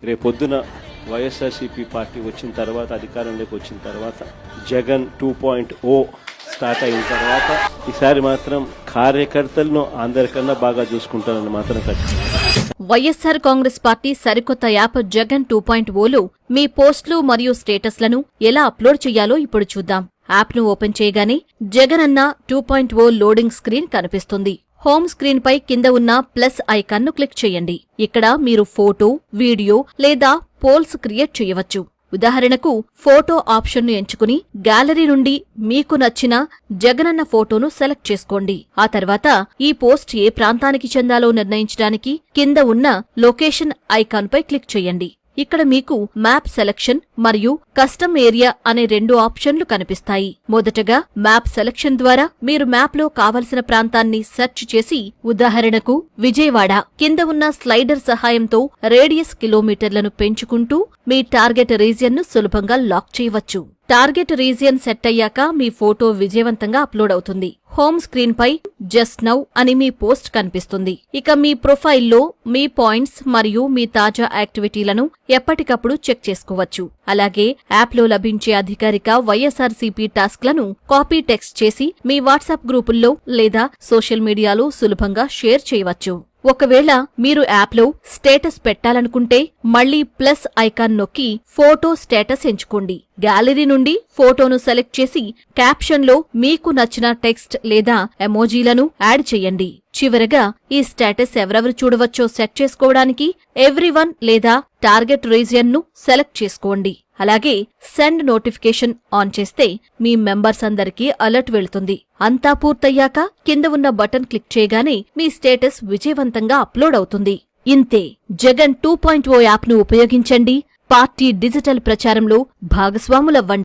రేపొద్దున వైఎస్ఆర్సీపీ పార్టీ వచ్చిన తర్వాత, అధికారంలోకి వచ్చిన తర్వాత, జగన్ 2.0 స్టార్ట్ అయిన తర్వాత ఈసారి మాత్రం కార్యకర్తలను అందరికన్నా బాగా చూసుకుంటానని మాత్రం ఖచ్చితంగా. వైఎస్సార్ కాంగ్రెస్ పార్టీ సరికొత్త యాప్ జగన్ 2.0లో మీ పోస్టులు మరియు స్టేటస్లను ఎలా అప్లోడ్ చేయాలో ఇప్పుడు చూద్దాం. యాప్ను ఓపెన్ చేయగానే జగన్ అన్న 2.0 లోడింగ్ స్క్రీన్ కనిపిస్తుంది. హోమ్ స్క్రీన్ పై కింద ఉన్న ప్లస్ ఐకాన్ను క్లిక్ చేయండి. ఇక్కడ మీరు ఫోటో, వీడియో లేదా పోల్స్ క్రియేట్ చేయవచ్చు. ఉదాహరణకు ఫోటో ఆప్షన్ను ఎంచుకుని గ్యాలరీ నుండి మీకు నచ్చిన జగనన్న ఫోటోను సెలెక్ట్ చేసుకోండి. ఆ తర్వాత ఈ పోస్ట్ ఏ ప్రాంతానికి చెందాలో నిర్ణయించడానికి కింద ఉన్న లొకేషన్ ఐకాన్పై క్లిక్ చేయండి. ఇక్కడ మీకు మ్యాప్ సెలక్షన్ మరియు కస్టమ్ ఏరియా అనే 2 ఆప్షన్లు కనిపిస్తాయి. మొదటగా మ్యాప్ సెలక్షన్ ద్వారా మీరు మ్యాప్లో కావలసిన ప్రాంతాన్ని సెర్చ్ చేసి, ఉదాహరణకు విజయవాడ కింద ఉన్న స్లైడర్ సహాయంతో రేడియస్ కిలోమీటర్లను పెంచుకుంటూ మీ టార్గెట్ రీజియన్ను సులభంగా లాక్ చేయవచ్చు. టార్గెట్ రీజియన్ సెట్ అయ్యాక మీ ఫోటో విజయవంతంగా అప్లోడ్ అవుతుంది. హోమ్ స్క్రీన్ పై జస్ట్ నౌ అని మీ పోస్ట్ కనిపిస్తుంది. ఇక మీ ప్రొఫైల్లో మీ పాయింట్స్ మరియు మీ తాజా యాక్టివిటీలను ఎప్పటికప్పుడు చెక్ చేసుకోవచ్చు. అలాగే యాప్లో లభించే అధికారిక వైఎస్ఆర్సీపీ టాస్క్లను కాపీ టెక్స్ట్ చేసి మీ వాట్సాప్ గ్రూపుల్లో లేదా సోషల్ మీడియాలో సులభంగా షేర్ చేయవచ్చు. ఒకవేళ మీరు యాప్లో స్టేటస్ పెట్టాలనుకుంటే మళ్లీ ప్లస్ ఐకాన్ నొక్కి ఫోటో స్టేటస్ ఎంచుకోండి. గ్యాలరీ నుండి ఫోటోను సెలెక్ట్ చేసి క్యాప్షన్లో మీకు నచ్చిన టెక్స్ట్ లేదా ఎమోజీలను యాడ్ చేయండి. చివరగా ఈ స్టేటస్ ఎవరెవరు చూడవచ్చో సెట్ చేసుకోవడానికి ఎవ్రీవన్ లేదా టార్గెట్ రీజియన్ను సెలెక్ట్ చేసుకోండి. అలాగే సెండ్ నోటిఫికేషన్ ఆన్ చేస్తే మీ మెంబర్స్ అందరికీ అలర్ట్ వెళుతుంది. అంతా పూర్తయ్యాక కింద ఉన్న బటన్ క్లిక్ చేయగానే మీ స్టేటస్ విజయవంతంగా అప్లోడ్ అవుతుంది. ఇంతే, జగన్ 2.0 యాప్ను ఉపయోగించండి. పార్టీ డిజిటల్ ప్రచారంలో భాగస్వాములవ్వండి.